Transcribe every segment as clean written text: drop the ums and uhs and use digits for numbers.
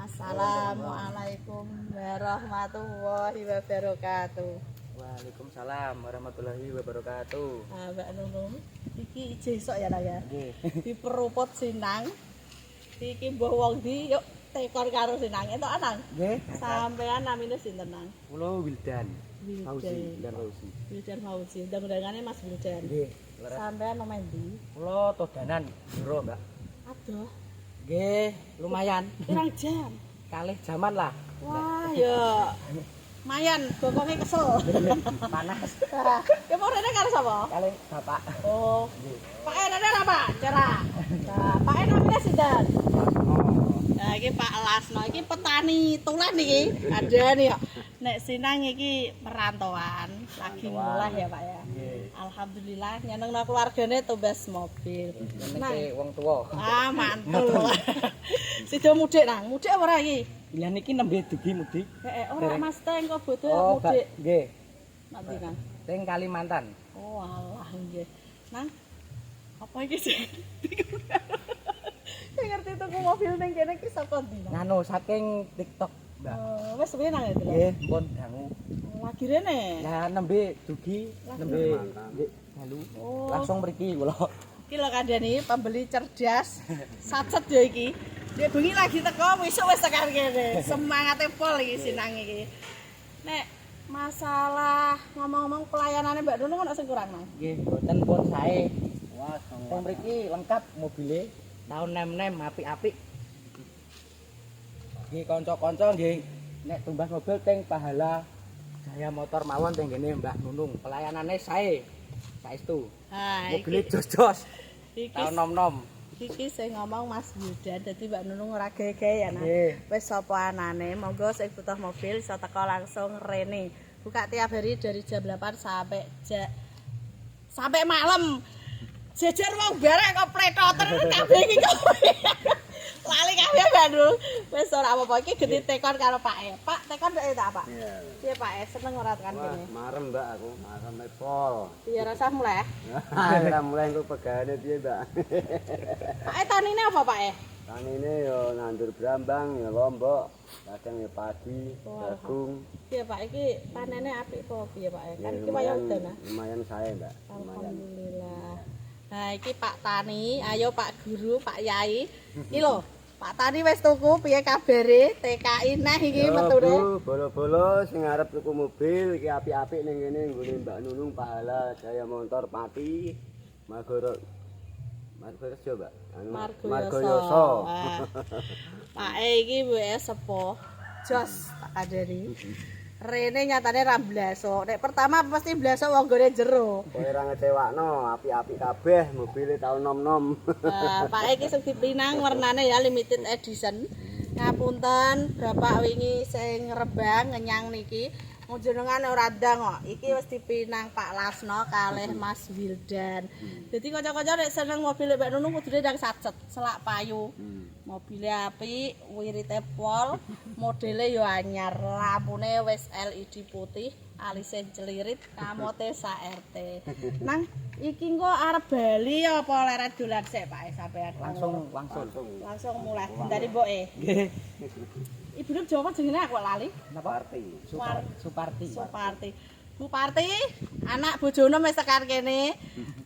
Assalamualaikum warahmatullahi wabarakatuh. Waalaikumsalam warahmatullahi wabarakatuh. Mbak Nunung, iki ijesok ya lah ya. Nggih. Diperuput Sinang. Iki mbah wong ndi yuk tekor karo Sinang. Entuk anang. Nggih. Sampean namine sinten nang? Kula Wildan. Fauzi, Wildan. Wildan Fauzi. Wildan Fauzi. Undang-undangane Mas Wildan. Nggih. Sampean nomor ndi? Kula Todanan, Jero, Mbak. Aduh, Nggih, lumayan. pirang jam. Kalih jaman lah. Wah, ya. Mayan, bokonge kesel. Panas. Ya mau rene karo sapa? Kalih Bapak. Oh, Nggih. Pak Rene apa? Cerah. Nah, Pak namanya Sinten? Nah, iki Pak Lasno, iki petani tulen iki. Ada nih ya. Nek Sinang iki perantauan, lagi mulai ya Pak ya. Nggih. Alhamdulillah nyenengno keluargane tumbas mobil. Nah, Niki wong tuwa. mantul. Sido mudik nang, mudik apa ora iki? Lah niki nembe dugi mudik. Ora Mas Teng kok bodho Oh, Mbak. mudik. Nggih. Nanti Kang. Teng Kalimantan. Oh alah nggih. Nang apa iki sih? Saya ngerti tuku mobil ning kene iki saka ndi? Nang? Nganu saking TikTok, Mbak. Wis suwe nang itu. Nggih, pun dangu. Lagi rene. Lah nembe dugi, nembe nggih dalu. Oh. Langsung mriki kula. Iki lho kandhani pembeli cerdas. Sacet ya iki. Dia bengi lagi teko besok wis tekan kene. Semangate pol iki Sinang iki. Nek masalah ngomong-ngomong pelayanannya Mbak Nunung ono sing kurang nang. Nggih, mboten pun sae. Wah, teng mriki lengkap mobile. Tahun nem-nem apik-apik. Nggih kanca-kanca nggih nek tumbas mobil teng Pahala Jaya Motor mawon teng ngene Mbah Nunung. Pelayanane sae. Saestu. Ha Mobile iki jos-jos. iki Tahun nom-nom. iki sing ngomong Mas Wildan, dadi Mbak Nunung ora gawe-gawe ya nah. Nggih. Wis sapa anane, monggo sing butuh mobil iso teko langsung rene. Buka tiap hari dari jam 8 sampai malam. Jejer wong barek kok pletoter kabeh iki kok. Lali kabeh Mbak Nunung. Wis ora apa-apa iki gede tekon karo Pak E. Pak, tekon ndek tak Pak? Iya. Piye Pak E, seneng ora tekan Wah, kene? marem Mbak aku, marem pol. Iya rasa mulai. Ora mulai engko pegane piye, Mbak? Pak E tahun ini apa Pak E? Kan ini yo nandur brambang, ya lombok, kadang ya padi, Oh, jagung. Piye Pak iki panene apik apa piye Pak E? Kan Ya, iki wayah udan ah. lumayan saya, Mbak. Lumayan. Alhamdulillah. Nah, iki Pak Tani, ayo Pak Guru, Pak Yai. Iki lho, Pak Tani wis tuku piye kabare? TKI nah iki Yo, metune. Bu, bolo-bolo sing arep tuku mobil iki apik-apik ning kene nggone Mbak Nunung Pahala Jaya Motor Pati. Margo Mbak. Anu, Margoyoso. Wah. Pak E iki wis sepuh. Jos tak kadeni. Rene nyatane ra blaso. Nek pertama pasti blaso wong gone jero. Kowe ora ngecewakno, apik-apik kabeh mobile tahun nom-nom. Nah, Pak E iki sing dipinang warnane ya limited edition. Ngapunten, Bapak wingi sing rebang ngenyang niki. Wong jenengan ora ndang kok. Iki wis dipinang Pak Lasno kalih Mas Wildan. Dadi kanca-kanca nek seneng mobil Mbak Nunung kudune ndang sacet, selak payu. Mobilnya apik, wirite pol, modele yo anyar, lampune wis LED putih, alise celirit, kamote sak RT. Nang iki engko arep bali apa leret dolan sik Pak sampean? Langsung. Langsung mulai dari mboke. Nggih. Ibune Jawa jenenge aku lali. Napa? Suparti. Suparti. Bu Parti, anak bojone wis tekan kene.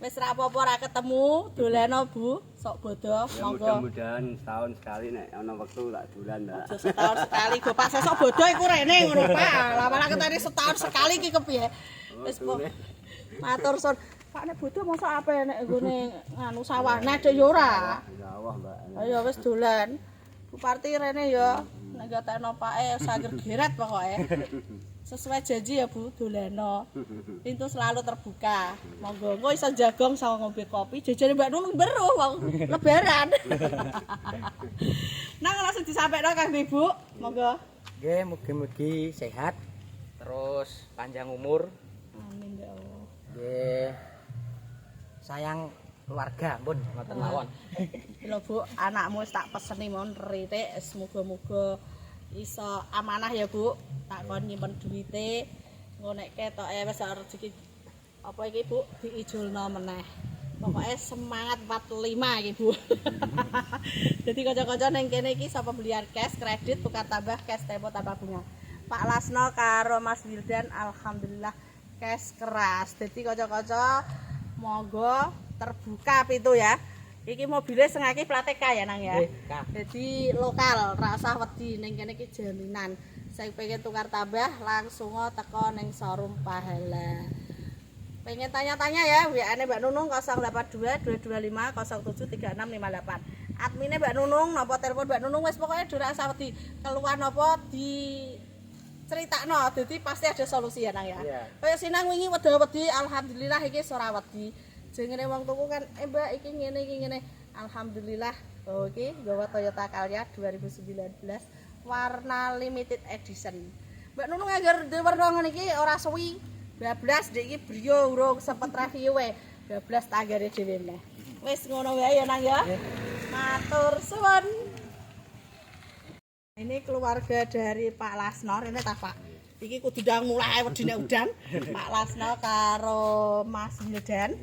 Wis ra apa-apa ora ketemu, dolano Bu, sok bodo, Ya monggo. mudah-mudahan setahun sekali nek ana wektu tak dolan, Mbak. Aja setahun sekali, go Pak sesuk bodo iku rene ngono Pak. Lah malah ketene setahun sekali iki kepiye? Wis Po. Matur suwun. Pak nek bodo mosok apa nek nggone nganu sawah nek dek yo ora. Sawah, Mbak. Ayo wis dolan. Bu Parti rene ya. Nek gatekno Pak E saged geret pokoke. Sesuai janji ya Bu, dolano. Pintu selalu terbuka. Monggo engko iso jagong sama ngombe kopi, jajane Mbak Nunung beruh wong lebaran. Nang langsung disampaikan Kang Ibu. Monggo. Nggih, mugi-mugi sehat. Terus panjang umur. Amin ya Allah. Nggih. Sayang keluarga, pun ngoten mawon. Lho Bu, anakmu wis tak peseni mon ritik, semoga-moga iso amanah ya Bu. Tak kon nyimpen duwite. Engko nek ketoke wis rezeki apa iki Bu diijulno meneh. Pokoknya semangat 45 iki, Bu. Jadi kanca-kanca ning kene iki sapa belian cash, kredit, tukar tambah cash tempo tanpa bunga. Pak Lasno karo Mas Wildan alhamdulillah cash keras. Jadi kanca-kanca monggo terbuka pintu ya. Iki mobilnya sengaki plate K ya Nang ya. Jadi lokal, ra usah wedi ning kene iki jaminan. Saya pengen tukar tambah langsung teko ning showroom Pahala. Pengen tanya-tanya ya, WA-ne Mbak Nunung 082 225 073658. Adminnya Mbak Nunung, napa telepon Mbak Nunung wis pokoknya ora usah wedi. Keluar napa di critakno, dadi pasti ada solusi ya Nang ya. Kaya sinang wingi wedi-wedi alhamdulillah iki ora wedi. Jengene wong tuku kan, Mbak iki ngene. Alhamdulillah. Oh iki nggawa Toyota Calya 2019 warna limited edition. Mbak Nunung agar warna ngene iki ora suwi. 12 dek iki brio urung sempet review we. 12 tanggane dhewe meneh. Wis ngono wae ya Nang ya. Matur suwun. Ini keluarga dari Pak Lasno, ini ta Pak. Iki kudu ndang mulai wedine udan. Pak Lasno karo Mas Wildan.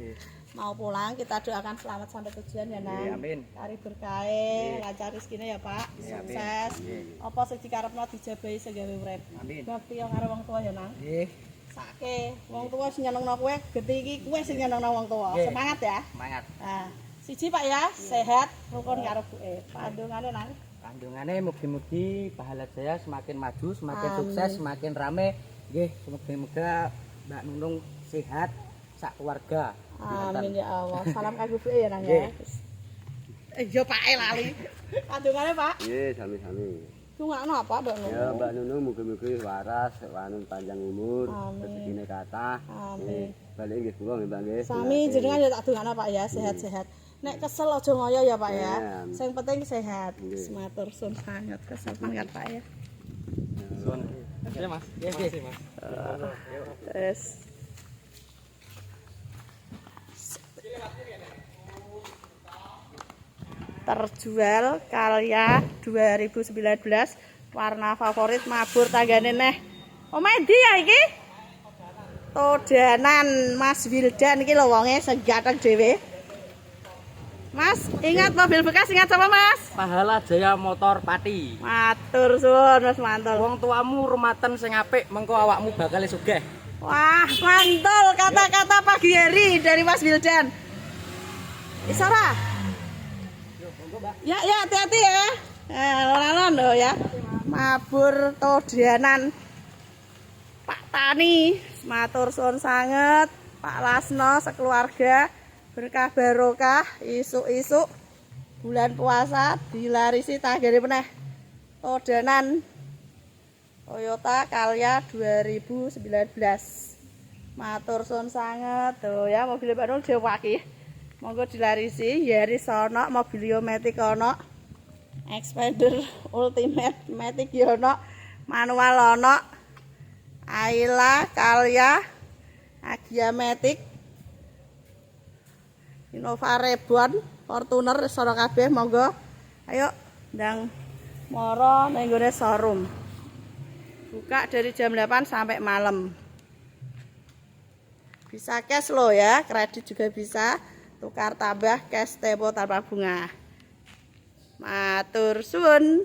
Mau pulang kita doakan selamat sampai tujuan ya Nang. Amin. Kari berkahe, lancar rezekine ya Pak. Sukses. Apa sing dikarepno dijabahi segawe urip. Amin. Bakti karo wong tua ya Nang. Nggih. Sake, wong tua sing nyenengno kowe, gede iki kowe sing nyenengno wong tua. Semangat ya. Semangat. Nah, siji Pak ya, sehat, rukun karo buke. Pandungane Nang. Kandungannya mugi-mugi Pahala Jaya semakin maju, semakin sukses, semakin rame. Nggih, semoga Mbak Nunung sehat sak keluarga. Amin ya Allah. Salam kanggo buke ya Nang ya. Yo Pak lali. Kandungane Pak. Nggih, sami-sami. Dungakno apa Mbak Nunung? Ya Mbak Nunung mugi-mugi waras, wanun panjang umur, rezekine kathah. Amin. Balik nggih kula Mbak nggih. Sami jenengan ya tak dongakno Pak ya, sehat-sehat. Nek kesel aja ngoyo ya Pak ya. Sing penting sehat. Matur suwun sangat kesepan kan Pak ya. Suwun. Ya Mas. Nggih, Mas. Terus terjual Calya 2019 warna favorit mabur tanggane neh. Omahe ndi ya iki? Todanan Mas Wildan iki lho wonge sing gateng dhewe. Mas, ingat mobil bekas ingat apa Mas? Pahala Jaya Motor Pati. Matur suwun Mas mantul. Wong tuamu rumaten sing apik, mengko awakmu bakal sugih. Wah, mantul kata-kata pagi hari dari Mas Wildan. Isara. Ya, hati-hati ya. Lalan lho ya. Mabur Todanan Pak Tani, matur suwun sanget. Pak Lasno sekeluarga berkah barokah, isuk-isuk bulan puasa dilarisi tanggane meneh. Todanan Toyota Calya 2019. Matur suwun sanget. Tuh ya mobil Pak Nul dewaki. Monggo dilarisi, Yaris ono, Mobilio Matic ono, Expander Ultimate Matic ono, manual ono, Ayla Calya, Agia Matic, Innova Reborn, Fortuner sono kabeh monggo. Ayo ndang moro ning nggone showroom. Buka dari jam 8 sampai malam. Bisa cash lo ya, kredit juga bisa. Tukar tambah cash tempo tanpa bunga. Matur suwun.